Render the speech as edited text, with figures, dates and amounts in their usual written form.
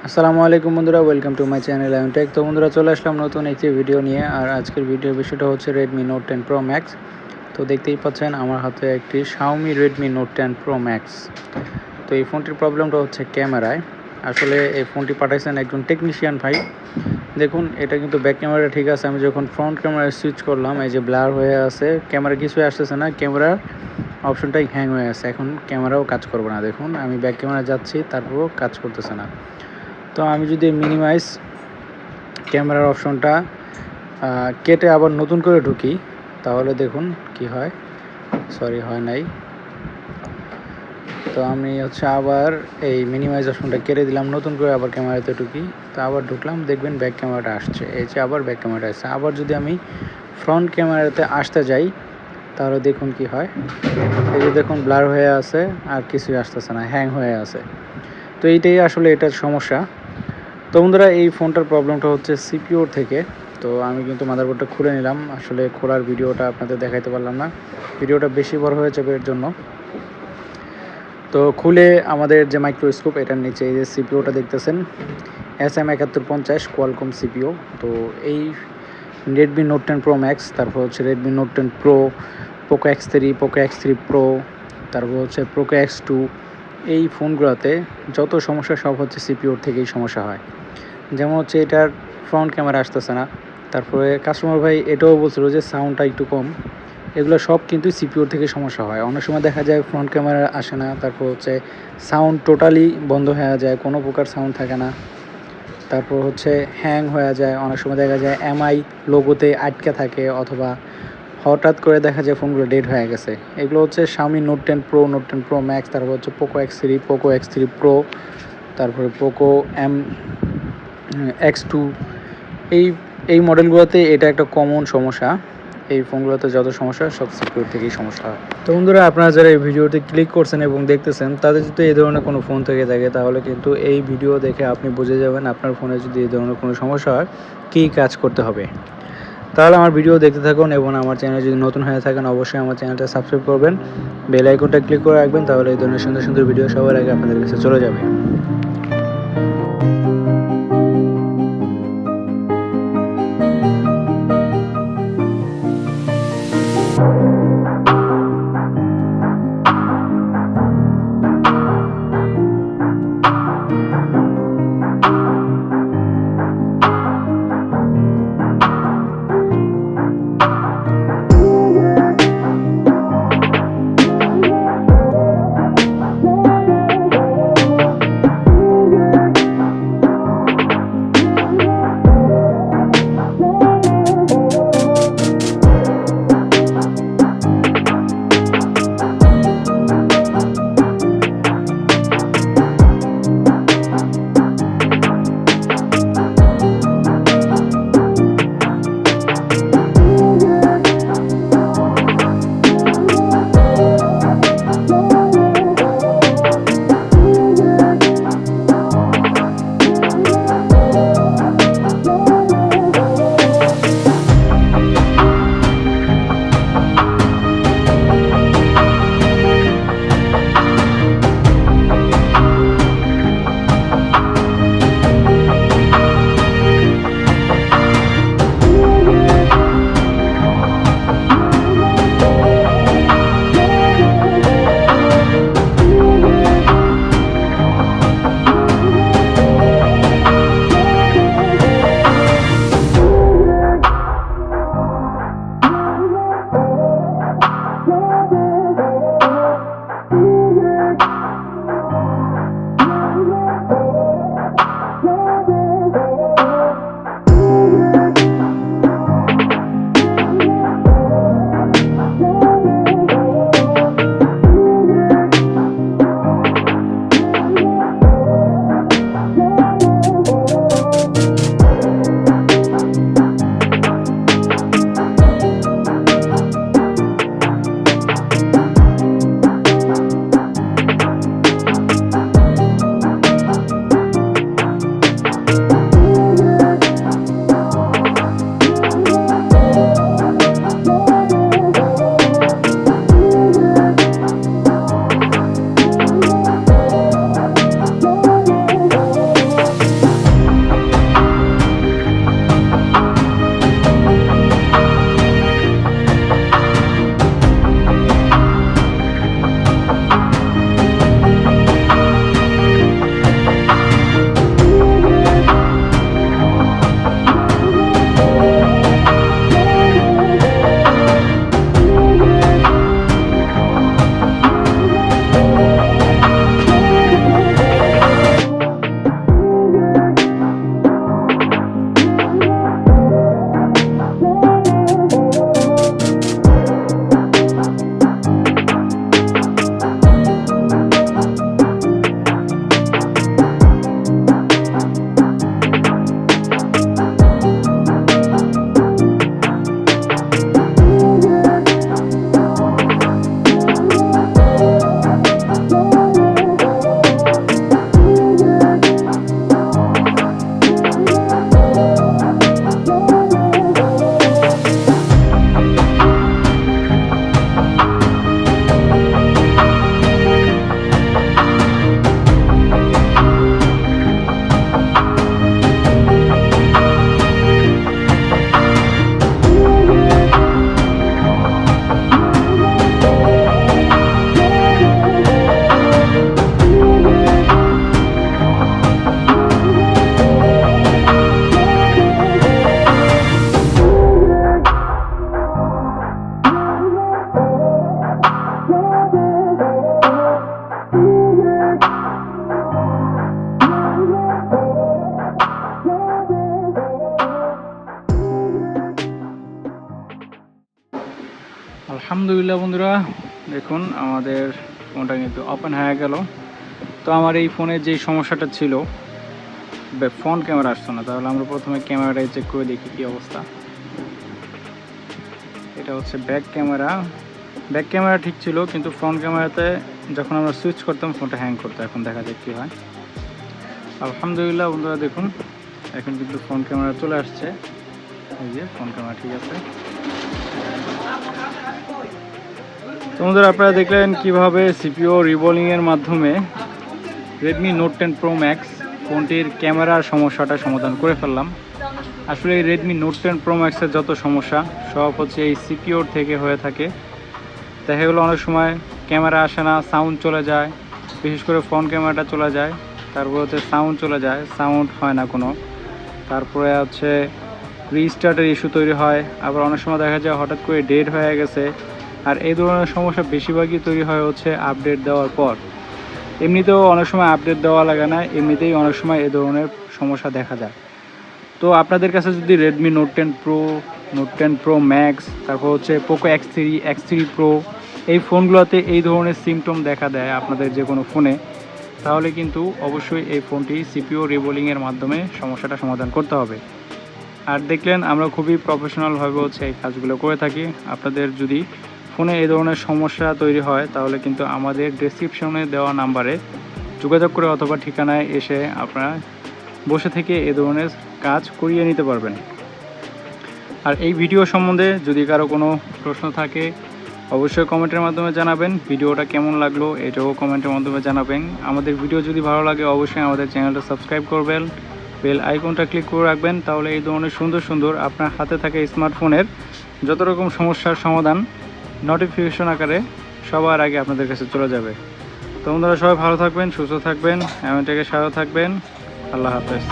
আসসালামু আলাইকুম বন্ধুরা, welcome to my channel I am tech. তো বন্ধুরা, চলে আসলাম নতুন একটি ভিডিও নিয়ে। আর আজকের ভিডিওর বিষয়টা হচ্ছে Redmi Note 10 Pro Max। তো দেখতেই পাচ্ছেন আমার হাতে একটি Xiaomi Redmi Note 10 Pro Max। তো এই ফোনটির প্রবলেমটা হচ্ছে ক্যামেরায়। আসলে এই ফোনটি পাঠাইছেন একজন টেকনিশিয়ান ভাই। দেখুন, এটা কিন্তু ব্যাক ক্যামেরা ঠিক আছে। আমি যখন ফ্রন্ট ক্যামেরায় সুইচ করলাম, এই যে ব্লার হয়ে আছে, ক্যামেরা কিছুই আসতেছে না, ক্যামেরার অপশনটাই হ্যাং হয়ে আছে। এখন ক্যামেরাও কাজ করবে না। দেখুন, আমি ব্যাক ক্যামেরা যাচ্ছি, তারপরেও কাজ করতেছে না। তো আমি যদি মিনিমাইজ ক্যামেরার অপশনটা কেটে আবার নতুন করে ঢুকি, তাহলে দেখুন কি হয়। হয় নাই। তো আমি আবার এই মিনিমাইজ অপশনটা কেটে দিলাম, নতুন করে আবার ক্যামেরাতে ঢুকি। তো আবার ঢুকলাম, দেখবেন ব্যাক ক্যামেরাটা আসছে। এই যে আবার ব্যাক ক্যামেরাটা আসছে। আবার যদি আমি ফ্রন্ট ক্যামেরাতে আসতে যাই, তাহলে দেখুন কি হয়। এই যে দেখুন, ব্লার হয়ে আছে, আর কিছুই আসতেছে না, হ্যাং হয়ে আছে। তো এইটাই আসলে এটার সমস্যা। তো বন্ধুরা, এই ফোনটার প্রবলেমটা হচ্ছে সিপিইউর থেকে। তো আমি কিন্তু মাদারবোর্ডটা খুলে নিলাম। আসলে খোলার ভিডিওটা আপনাদের দেখাইতে পারলাম না, ভিডিওটা বেশি বড় হয়ে যাবে এর জন্য। তো খুলে আমাদের যে মাইক্রোস্কোপ, এটার নিচে এই যে সিপিইউটা দেখতেছেন, SM7150 কোয়ালকম সিপিইউ। তো এই Redmi Note 10 Pro Max, তারপর হচ্ছে Redmi Note 10 Pro, Poco X3, Poco X3 Pro, তারপর হচ্ছে Poco X2, এই ফোনগুলোতে যত সমস্যা সব হচ্ছে সিপিইউর থেকেই সমস্যা হয়। যেমন হচ্ছে এটার ফ্রন্ট ক্যামেরা আসতেছে না। তারপরে কাস্টমার ভাই এটাও বলছিল যে সাউন্ডটা একটু কম। এগুলো সব কিন্তু সিপিইউর থেকে সমস্যা হয়। অনেক সময় দেখা যায় ফ্রন্ট ক্যামেরা আসে না, তারপর হচ্ছে সাউন্ড টোটালি বন্ধ হয়ে যায়, কোনো প্রকার সাউন্ড থাকে না। তারপর হচ্ছে হ্যাং হয়ে যায়, অনেক সময় দেখা যায় এমআই লোগোতে আটকে থাকে, অথবা হঠাৎ করে দেখা যায় ফোনগুলো ডেড হয়ে গেছে। এগুলো হচ্ছে Xiaomi Note 10 Pro, Note 10 Pro Max, তারপর হচ্ছে Poco X3, Poco X3 Pro, তারপরে Poco X2, এই এই মডেলগুলোতে এটা একটা কমন সমস্যা। এই ফোনগুলোতে যত সমস্যা সব সিকিউর থেকেই সমস্যা হয়। তো বন্ধুরা, আপনারা যারা এই ভিডিওতে ক্লিক করছেন এবং দেখতেছেন, তাদের যদি এই ধরনের কোনো ফোন থেকে থাকে, তাহলে কিন্তু এই ভিডিও দেখে আপনি বুঝে যাবেন আপনার ফোনে যদি এই ধরনের কোনো সমস্যা হয় কী কাজ করতে হবে। তাহলে আমার ভিডিও দেখতে থাকুন, এবং আমার চ্যানেলে যদি নতুন হয়ে থাকেন অবশ্যই আমার চ্যানেলটা সাবস্ক্রাইব করবেন, বেল আইকনটা ক্লিক করে রাখবেন, তাহলে এই ধরনের সুন্দর সুন্দর ভিডিও সবার আগে আপনাদের কাছে চলে যাবে। আলহামদুলিল্লাহ বন্ধুরা, দেখুন আমাদের ফোনটা কিন্তু ওপেন হয়ে গেল। তো আমার এই ফোনের যেই সমস্যাটা ছিল, ফ্রন্ট ক্যামেরা আসতো না, তাহলে আমরা প্রথমে ক্যামেরাটাই চেক করে দেখি কী অবস্থা। এটা হচ্ছে ব্যাক ক্যামেরা ঠিক ছিল, কিন্তু ফ্রন্ট ক্যামেরাতে যখন আমরা সুইচ করতাম ফোনটা হ্যাং করতো। এখন দেখা যাক কী হয়। আলহামদুলিল্লাহ বন্ধুরা, দেখুন এখন কিন্তু ফ্রন্ট ক্যামেরা চলে আসছে। এই যে ফ্রন্ট ক্যামেরা ঠিক আছে। তো বন্ধুরা, আপনারা দেখলেন কীভাবে সিপিইউ রিবোলিংয়ের মাধ্যমে Redmi Note 10 Pro Max ফোনটির ক্যামেরার সমস্যাটা সমাধান করে ফেললাম। আসলে এই Redmi Note 10 Pro Max এর যত সমস্যা সব হচ্ছে এই সিপিইউর থেকে হয়ে থাকে। দেখা গেলো অনেক সময় ক্যামেরা আসে না, সাউন্ড চলে যায়, বিশেষ করে ফ্রন্ট ক্যামেরাটা চলে যায়, তারপর হচ্ছে সাউন্ড চলে যায়, সাউন্ড হয় না কোনো, তারপরে হচ্ছে রিস্টার্টের ইস্যু তৈরি হয়, আবার অনেক সময় দেখা যায় হঠাৎ করে ডেড হয়ে গেছে। আর এই ধরনের সমস্যা বেশিরভাগই তৈরি হয় হচ্ছে আপডেট দেওয়ার পর। এমনিতেও অনেক সময় আপডেট দেওয়া লাগে না, এমনিতেই অনেক সময় এই ধরনের সমস্যা দেখা যায়। তো আপনাদের কাছে যদি Redmi Note 10 Pro, Note 10 Pro Max, তারপর হচ্ছে Poco X3 Pro এই ফোনগুলোতে এই ধরনের সিমটম দেখা দেয় আপনাদের যে কোনো ফোনে, তাহলে কিন্তু অবশ্যই এই ফোনটি সিপিইউ রিবোলিংয়ের মাধ্যমে সমস্যাটা সমাধান করতে হবে। আর দেখলেন আমরা খুবই প্রফেশনালভাবে হচ্ছে এই কাজগুলো করে থাকি। আপনাদের যদি ফোনে এই ধরনের সমস্যা তৈরি হয় তাহলে কিন্তু আমাদের ডেসক্রিপশনে দেওয়া নাম্বারে যোগাযোগ করে অথবা ঠিকানায় এসে আপনারা বসে থেকে এ ধরনের কাজ করিয়ে নিতে পারবেন। আর এই ভিডিও সম্বন্ধে যদি কারো কোনো প্রশ্ন থাকে অবশ্যই কমেন্টের মাধ্যমে জানাবেন। ভিডিওটা কেমন লাগলো এটাও কমেন্টের মাধ্যমে জানাবেন। আমাদের ভিডিও যদি ভালো লাগে অবশ্যই আমাদের চ্যানেলটা সাবস্ক্রাইব করবেন, বেল আইকনটা ক্লিক করে রাখবেন, তাহলে এই ধরনের সুন্দর সুন্দর আপনার হাতে থাকা স্মার্টফোনের যত রকম সমস্যার সমাধান নোটিফিকেশন আকারে সবার আগে আপনাদের কাছে চলে যাবে। তো বন্ধুরা, সবাই ভালো থাকবেন, সুস্থ থাকবেন, এমনটাকে সাথে থাকবেন। আল্লাহ হাফেজ।